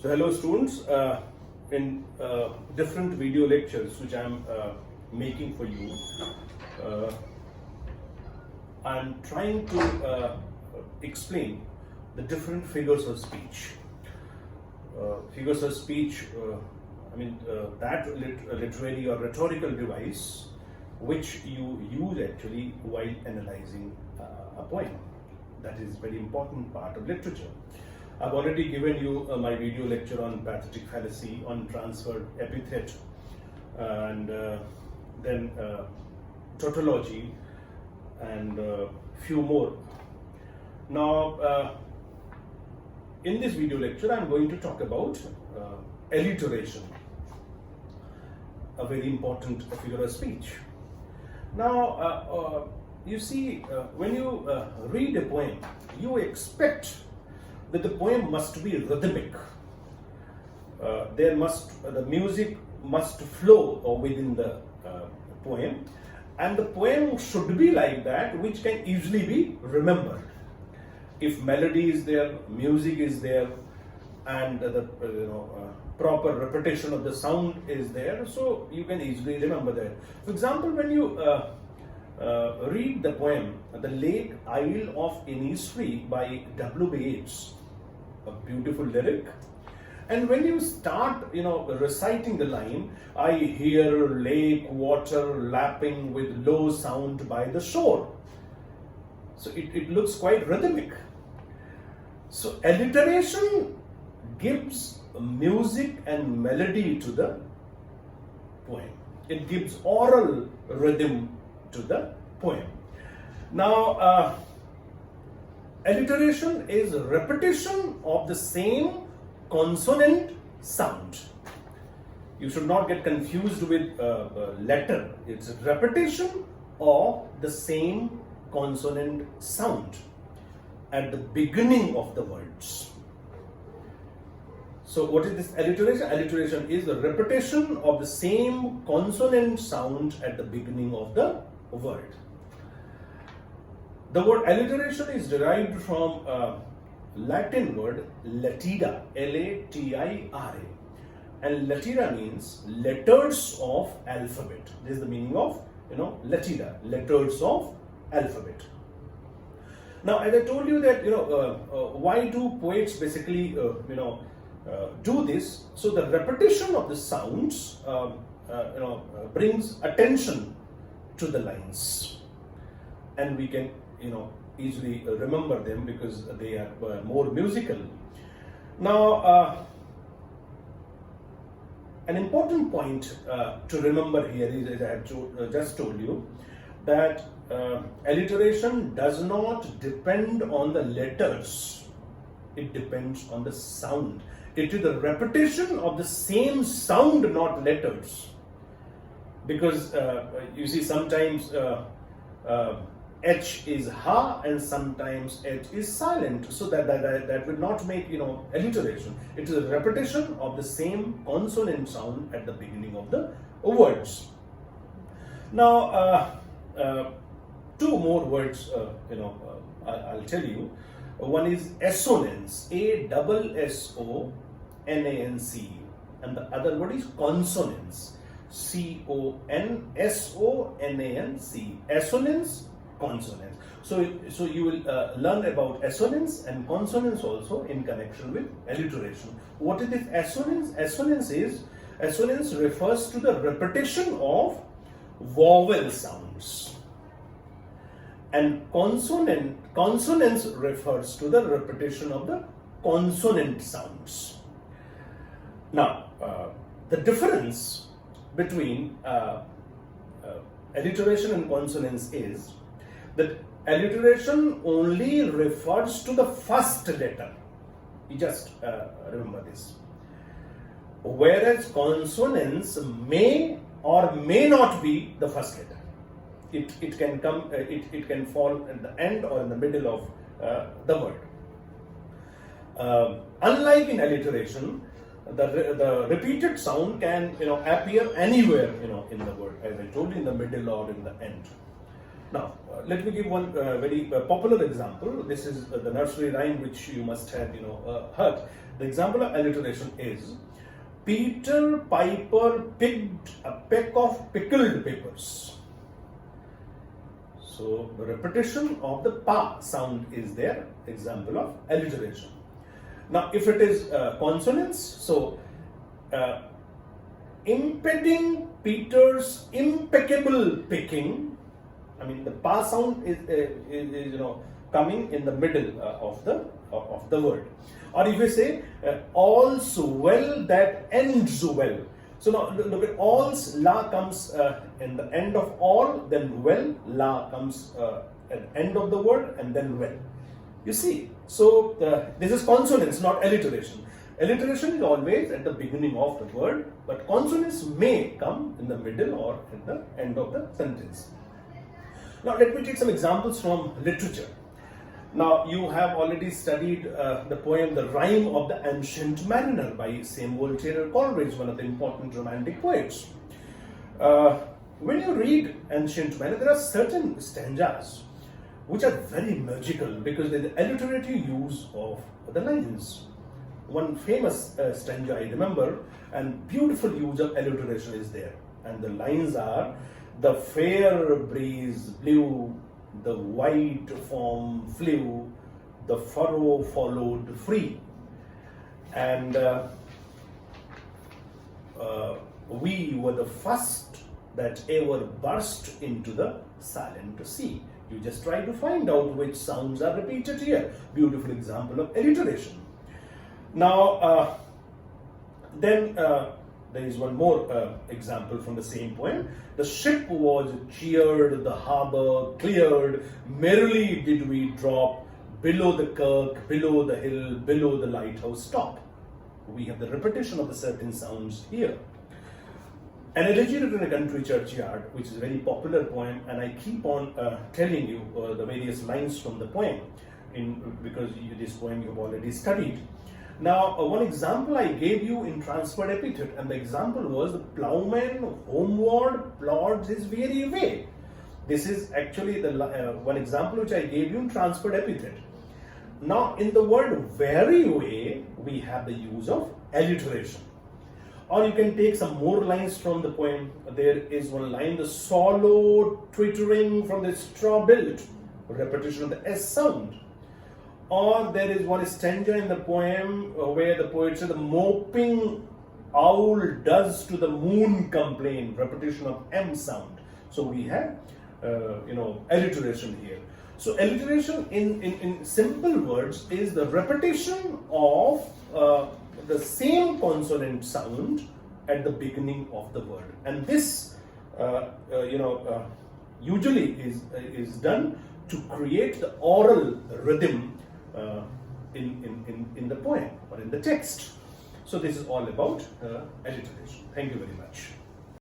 So hello students, in different video lectures which I am making for you, I am trying to explain the different figures of speech. Figures of speech, that literary or rhetorical device which you use actually while analyzing a poem. That is very important part of literature. I've already given you my video lecture on pathetic fallacy, on transferred epithet, and then tautology, and few more. Now, in this video lecture, I'm going to talk about alliteration, a very important figure of speech. Now, you see, when you read a poem, you expect that the poem must be rhythmic. The music must flow within the poem, and the poem should be like that, which can easily be remembered. If melody is there, music is there, and the proper repetition of the sound is there, so you can easily remember that. For example, when you read the poem "The Lake Isle of Innisfree" by W.B. Yeats, a beautiful lyric, and when you start reciting the line, "I hear lake water lapping with low sound by the shore," so it looks quite rhythmic. So alliteration gives music and melody to the poem. It gives oral rhythm to the poem. Now, alliteration is a repetition of the same consonant sound. You should not get confused with letter. It's a repetition of the same consonant sound at the beginning of the words. So what is this alliteration? Alliteration is the repetition of the same consonant sound at the beginning of the word. The word alliteration is derived from Latin word latida, L-A-T-I-R-A, and latida means letters of alphabet. This is the meaning of latida, letters of alphabet. Now, as I told you that why do poets basically do this? So the repetition of the sounds brings attention to the lines, and we can easily remember them because they are more musical. Now, an important point to remember here is, as I have just told you, that alliteration does not depend on the letters, it depends on the sound. It is the repetition of the same sound, not letters. Because you see, sometimes H is ha and sometimes H is silent, so that will not make alliteration. It is a repetition of the same consonant sound at the beginning of the words. Now, two more words I'll tell you. One is assonance, A-S-S-O-N-A-N-C, and the other word is consonance, C-O-N-S-O-N-A-N-C. Assonance, consonance. So you will learn about assonance and consonance also in connection with alliteration. What is this assonance? Assonance refers to the repetition of vowel sounds, and consonance refers to the repetition of the consonant sounds. Now, the difference between alliteration and consonance is that alliteration only refers to the first letter. You just remember this. Whereas consonance may or may not be the first letter. It can come. It can fall at the end or in the middle of the word. Unlike in alliteration, the repeated sound can appear anywhere in the word, as I told you, in the middle or in the end. Now, let me give one very popular example. This is the nursery rhyme which you must have heard. The example of alliteration is Peter Piper picked a peck of pickled peppers. So the repetition of the pa sound is their example of alliteration. Now, if it is consonants, so impeding Peter's impeccable picking. I mean, the pa sound is coming in the middle of the word. Or if you say all's well that ends well. So now look at all's, la comes in the end of all, then well, la comes at the end of the word, and then well. You see, so this is consonants, not alliteration. Alliteration is always at the beginning of the word, but consonants may come in the middle or at the end of the sentence. Now let me take some examples from literature. Now you have already studied the poem The Rime of the Ancient Mariner by Samuel Taylor Coleridge, one of the important romantic poets. When you read Ancient Mariner, there are certain stanzas which are very magical because there is alliterative use of the lines. One famous stanza I remember, and beautiful use of alliteration is there, and the lines are: the fair breeze blew, the white foam flew, the furrow followed free, and we were the first that ever burst into the silent sea. You just try to find out which sounds are repeated here. Beautiful example of alliteration. Now, then there is one more example from the same poem. The ship was cheered, the harbour cleared, merrily did we drop, below the kirk, below the hill, below the lighthouse top. We have the repetition of the certain sounds here. An elegy written in a country churchyard, which is a very popular poem, and I keep on telling you the various lines from the poem because this poem you have already studied. Now, one example I gave you in transferred epithet, and the example was the ploughman homeward plods his weary way. This is actually the one example which I gave you in transferred epithet. Now, in the word weary way, we have the use of alliteration. Or you can take some more lines from the poem. There is one line: the swallow twittering from the straw built, repetition of the S sound. Or there is one stanza in the poem where the poet says, the moping owl does to the moon complain, repetition of M sound. So we have alliteration here. So alliteration in simple words is the repetition of the same consonant sound at the beginning of the word, and this usually is done to create the oral rhythm in the poem or in the text. So this is all about alliteration. Thank you very much.